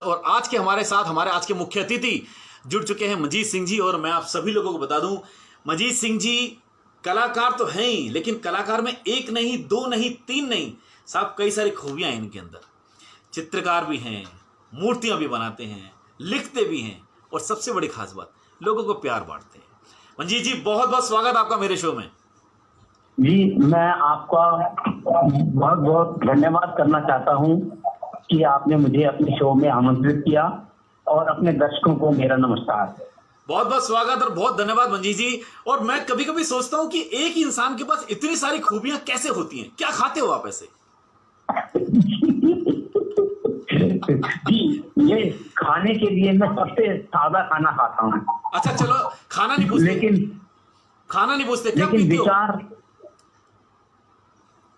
और आज के हमारे साथ हमारे आज के मुख्य अतिथि जुड़ चुके हैं मंजीत सिंह जी। और मैं आप सभी लोगों को बता दूं, मंजीत सिंह जी कलाकार तो हैं ही, लेकिन कलाकार में एक नहीं, दो नहीं, तीन नहीं, साहब कई सारी खूबियां हैं इनके अंदर। चित्रकार भी हैं, मूर्तियां भी बनाते हैं, लिखते भी हैं, और सबसे बड़ी खास बात, लोगों को प्यार बांटते हैं। मंजीत जी, बहुत बहुत स्वागत आपका मेरे शो में। जी, मैं आपका बहुत बहुत धन्यवाद करना चाहता हूं कि आपने मुझे अपने शो में आमंत्रित किया, और अपने दर्शकों को मेरा नमस्कार। बहुत बहुत स्वागत और बहुत धन्यवाद मंजीत जी। और मैं कभी कभी सोचता हूं कि एक ही इंसान के पास इतनी सारी खूबियां कैसे होती हैं? क्या खाते हो आप ऐसे? जी, ये खाने के लिए मैं सबसे सादा खाना खाता हूँ। अच्छा चलो, खाना नहीं पूछते, खाना नहीं पूछते, क्या लेकिन पीते हो? विचार।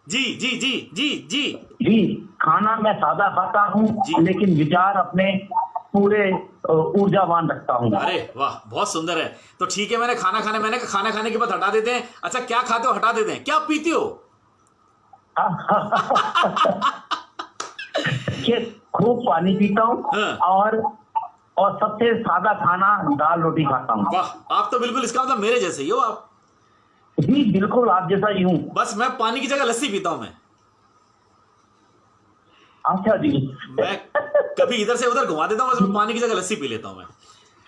जी जी जी जी जी जी, खाना मैं सादा खाता हूँ, लेकिन विचार अपने पूरे ऊर्जावान रखता हूँ। अरे वाह, बहुत सुंदर है। तो ठीक है, मैंने खाना खाने के बाद हटा देते हैं। अच्छा, क्या खाते हो हटा देते हैं, क्या पीते हो? खूब पानी पीता हूँ। हाँ। और सबसे सादा खाना दाल रोटी खाता हूँ। वाह, आप तो बिल्कुल इसका मतलब मेरे जैसे ही हो आप। जी बिल्कुल, आप जैसा ही हूँ। बस मैं पानी की जगह लस्सी पीता हूं मैं। अच्छा जी। मैं कभी इधर से उधर घुमा देता हूं, बस मैं पानी की जगह लस्सी पी लेता हूं मैं।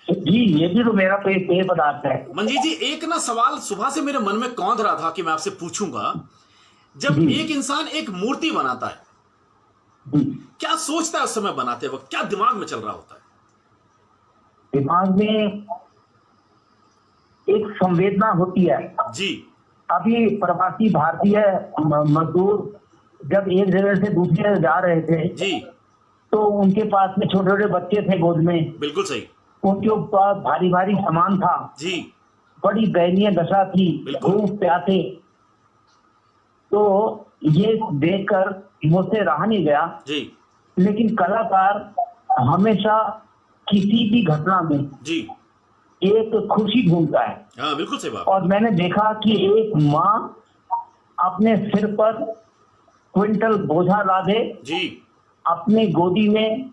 जी, ये भी तो मेरा पेय पदार्थ है। मंजीत जी, एक ना सवाल सुबह से मेरे मन में कौंध रहा था कि मैं आपसे पूछूंगा। जब जी। एक इंसान एक मूर्ति बनाता है, जी, क्या सोचता है उस समय बनाते वक्त? क्या दिमाग में चल रहा होता है? दिमाग में एक संवेदना होती है। जी अभी प्रवासी भारतीय मजदूर जब एक जगह से दूसरी जगह जा रहे थे, जी, तो उनके पास में छोटे छोटे बच्चे थे गोद में। बिल्कुल सही। उनके ऊपर भारी भारी सामान था। जी बड़ी दयनीय दशा थी, बिल्कुल। भूख प्यासे। तो ये देखकर मुझसे रहा नहीं गया। जी लेकिन कलाकार हमेशा किसी भी घटना में जी एक खुशी ढूंढता है। हाँ, बिल्कुल सही बात। और मैंने देखा कि एक माँ अपने सिर पर क्विंटल बोझा लादे जी अपने गोदी में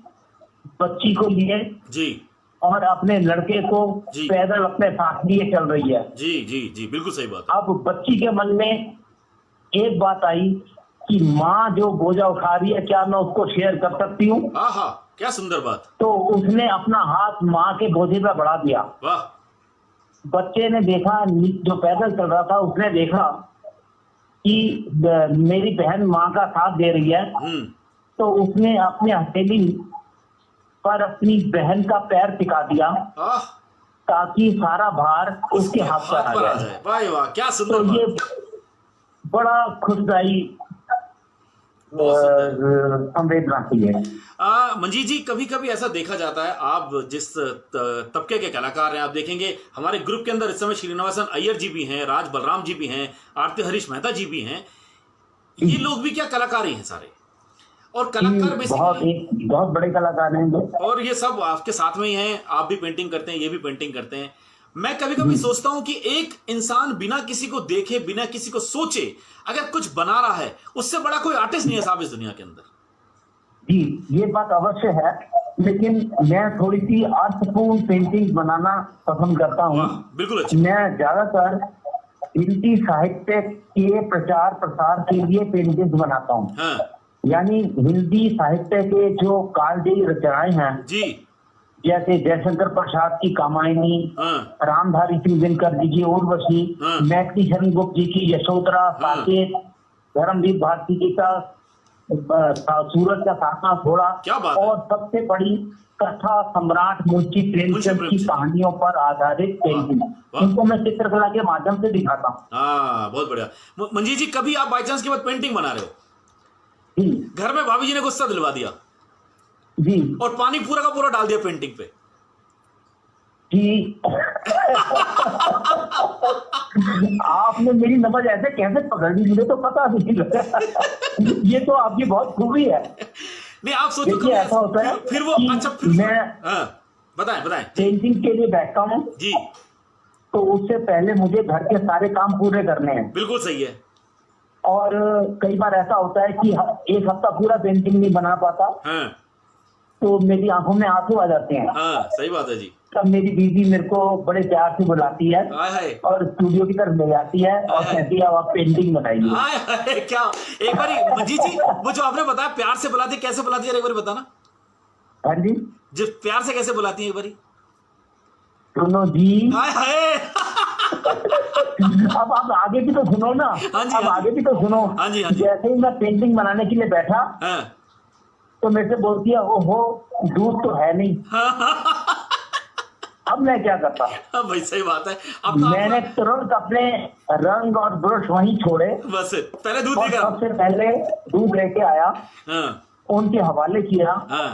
बच्ची को लिए, जी और अपने लड़के को जी पैदल अपने साथ लिए चल रही है। जी जी जी बिल्कुल सही बात है। अब बच्ची के मन में एक बात आई कि माँ जो बोझा उठा रही है, क्या मैं उसको शेयर कर सकती हूँ? हाँ हाँ, क्या सुंदर बात। तो उसने अपना हाथ माँ के बोझे पर बढ़ा दिया। वाह। बच्चे ने देखा, जो पैदल चल रहा था, उसने देखा कि मेरी बहन माँ का साथ दे रही है। तो उसने अपने हथेली पर अपनी बहन का पैर टिका दिया, ताकि सारा भार उसके हाथ पर आ जाए। वाह वाह, क्या सुंदर तो ये बात। बड़ा खुशदाई संवेदना थी है। मंजीत जी, कभी कभी ऐसा देखा जाता है, आप जिस तबके के कलाकार हैं, आप देखेंगे हमारे ग्रुप के अंदर इस समय श्रीनिवासन अय्यर जी भी हैं, राज बलराम जी भी हैं, आरती हरीश मेहता जी भी हैं। ये लोग भी क्या कलाकार ही हैं सारे? और कलाकार बहुत बड़े कलाकार हैं लोग। और ये सब आपके साथ में ही हैं, आप भी पेंटिंग करते हैं, ये भी पेंटिंग करते हैं। मैं कभी कभी सोचता हूं कि एक इंसान बिना किसी को देखे, बिना किसी को सोचे अगर कुछ बना रहा है, उससे बड़ा कोई आर्टिस्ट नहीं है साहब इस दुनिया के अंदर। जी, ये बात अवश्य है। लेकिन मैं थोड़ी सी अर्थपूर्ण पेंटिंग बनाना पसंद करता हूँ। बिल्कुल अच्छा। मैं ज्यादातर हिंदी साहित्य के प्रचार प्रसार के लिए पेंटिंग बनाता हूँ। हाँ। यानी हिंदी साहित्य के जो कालजयी रचनाएं हैं जी, जैसे जयशंकर प्रसाद की कामायनी, रामधारी सिंह दिनकर जी की उर्वशी, मैथिली शरण गुप्त जी की यशोधरा, साकेत, धर्मवीर भारती जी का सूरज का सातवां घोड़ा, और सबसे बड़ी कथा सम्राट मुंशी प्रेमचंद की कहानियों पर आधारित पेंटिंग, इनको मैं चित्रकला के माध्यम से दिखाता हूँ। बहुत बढ़िया। मंजीत जी, कभी आप बाई चांस के बाद पेंटिंग बना रहे हो, घर में भाभी जी ने गुस्सा दिलवा दिया जी, और पानी पूरा का पूरा डाल दिया पेंटिंग पे जी, आपने मेरी नजर ऐसे कैसे पकड़ ली, मुझे तो पता नहीं लगा। ये तो आपकी बहुत खूबी है। नहीं, आप सोचो देखिए, ऐसा होता है फिर वो अच्छा, फिर मैं बताएं पेंटिंग के लिए बैठता हूँ जी, तो उससे पहले मुझे घर के सारे काम पूरे करने हैं। बिल्कुल सही है। और कई बार ऐसा होता है कि एक हफ्ता पूरा पेंटिंग नहीं बना पाता। तो मेरी आंखों में आंसू आ जाते हैं। हाँ सही बात है जी। तब मेरी बीवी मेरे को बड़े प्यार से बुलाती है हाय हाय और स्टूडियो की तरफ ले जाती है और हाय। कहती है अब आप पेंटिंग बनाइए। हाय हाय क्या, एक बारी मंजीत जी वो जो आपने बताया प्यार से बुलाती है, कैसे बुलाती है एक बारी बताना। हाँ जी, जो प्यार से कैसे बुलाती है एक बारी। सुनो जी। हाय हाय। अब आप आगे भी तो सुनो ना। हाँ जी, अब हाँ आगे भी तो सुनो। हाँ जी, हाँ जी। जैसे ही मैं पेंटिंग बनाने के लिए बैठा हाँ। तो मेरे से बोलती है ओहो दूध तो है नहीं। अब मैं क्या करता, हाँ भाई सही बात है। अब तो मैंने आप तुरंत अपने रंग और ब्रश वहीं छोड़े बस पहले दूध और देगा। सबसे पहले दूध लेके आया, हाँ उनके हवाले किया। हाँ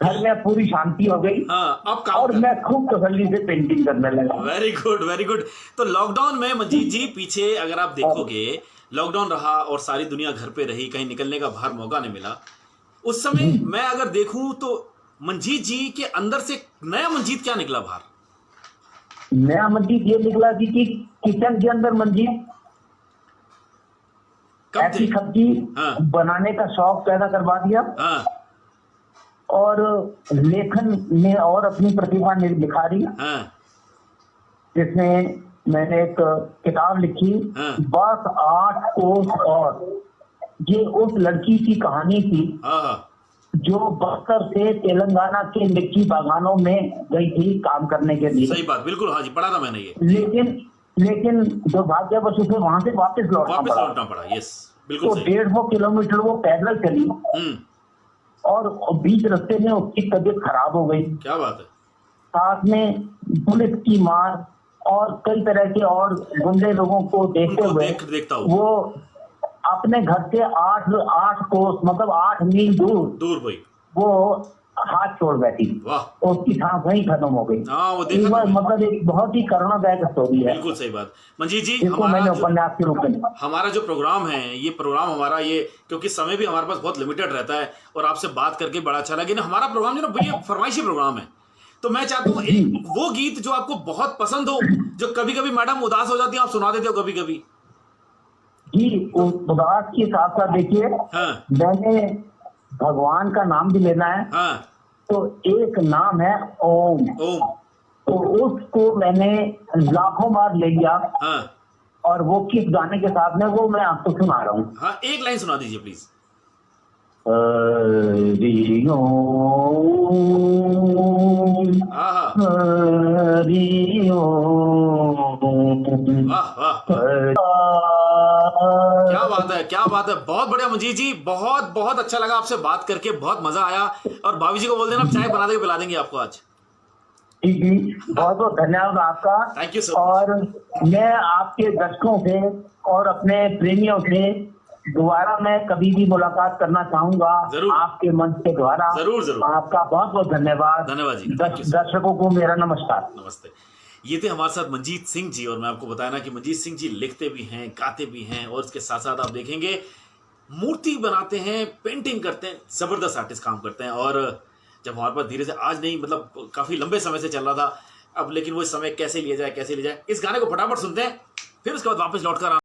घर में पूरी शांति हो गई हाँ। अब काम और कर। मैं खूब तसल्ली से पेंटिंग करने लगा। Very good very good. तो लॉकडाउन में मंजीत जी पीछे अगर आप देखोगे, लॉकडाउन रहा और सारी दुनिया घर पे रही, कहीं निकलने का बाहर मौका नहीं मिला। उस समय मैं अगर देखूं तो मंजीत जी के अंदर से नया मंजीत क्या निकला बाहर। नया मंजीत ये निकला कि किचन के अंदर मंजीत कब थे। ऐसी सब्जी हाँ। बनाने का शौक पैदा करवा दिया हाँ और लेखन में और अपनी प्रतिभा निखारी, हाँ जिसमें मैंने एक किताब लिखी हाँ। बस 8 कोस। और ये उस लड़की की कहानी थी हाँ जो बस्तर से तेलंगाना के मिर्ची बागानों में गई थी काम करने के लिए। सही बात, बिल्कुल हाँ जी, पढ़ा था मैंने ये। लेकिन दुर्भाग्यवश उसे वहां से वापस वापस लौटना लौटना पड़ा। यस बिल्कुल तो सही। 150 किलोमीटर वो पैदल चली और बीच रास्ते में उसकी तबीयत खराब हो गई। क्या बात है। साथ में पुलिस की मार और कई तरह के और गुंडे लोगों को देखते उनको हुए देखता हुआ वो अपने घर से 8 कोस मतलब 8 मील दूर भाई वो हाथ छोड़ बैठी। वाह। उसकी सांस वहीं खत्म हो गई। हाँ वो देखा था। मतलब एक बहुत ही करुणादायक स्टोरी है। बिल्कुल सही बात मंजीत जी। जिसको मैंने उपन्यास के रूप में, हमारा जो प्रोग्राम है, ये प्रोग्राम हमारा ये, क्योंकि समय भी हमारे पास बहुत लिमिटेड रहता है और आपसे बात करके बड़ा अच्छा लगा। हमारा प्रोग्राम जो ना ये फरमाइशी प्रोग्राम है, तो मैं चाहता हूँ एक वो गीत जो आपको बहुत पसंद हो, जो कभी कभी मैडम उदास हो जाती है, आप सुना देते हो कभी कभी। जी उदास के साथ साथ देखिए मैंने भगवान का नाम भी लेना है। तो एक नाम है ओम। तो उसको मैंने लाखों बार ले लिया। और वो किस गाने के साथ में वो मैं आपको सुना रहा हूँ। हाँ एक लाइन सुना दीजिए प्लीज। क्या बात है, क्या बात है, बहुत बढ़िया मंजीत जी, बहुत बहुत अच्छा लगा आपसे बात करके, बहुत मजा आया। और भाभी जी को बोल देना चाय बना के पिला देंगे आपको आज। जी बहुत बहुत धन्यवाद आपका। Thank you so much. और मैं आपके दर्शकों से और अपने प्रेमियों से दोबारा मैं कभी भी मुलाकात करना चाहूंगा आपके मंच के द्वारा। जरूर जरूर। आपका बहुत बहुत धन्यवाद। धन्यवाद जी। दर्शकों को मेरा नमस्कार। नमस्ते। ये थे हमारे साथ मंजीत सिंह जी। और मैं आपको बताया ना कि मंजीत सिंह जी लिखते भी हैं, गाते भी हैं, और इसके साथ साथ आप देखेंगे मूर्ति बनाते हैं, पेंटिंग करते हैं, जबरदस्त आर्टिस्ट काम करते हैं। और जब हमारे पास धीरे से आज नहीं, मतलब काफी लंबे समय से चल रहा था अब, लेकिन वो समय कैसे लिया जाए, कैसे लिया जाए, इस गाने को फटाफट सुनते हैं, फिर उसके बाद वापस लौट कर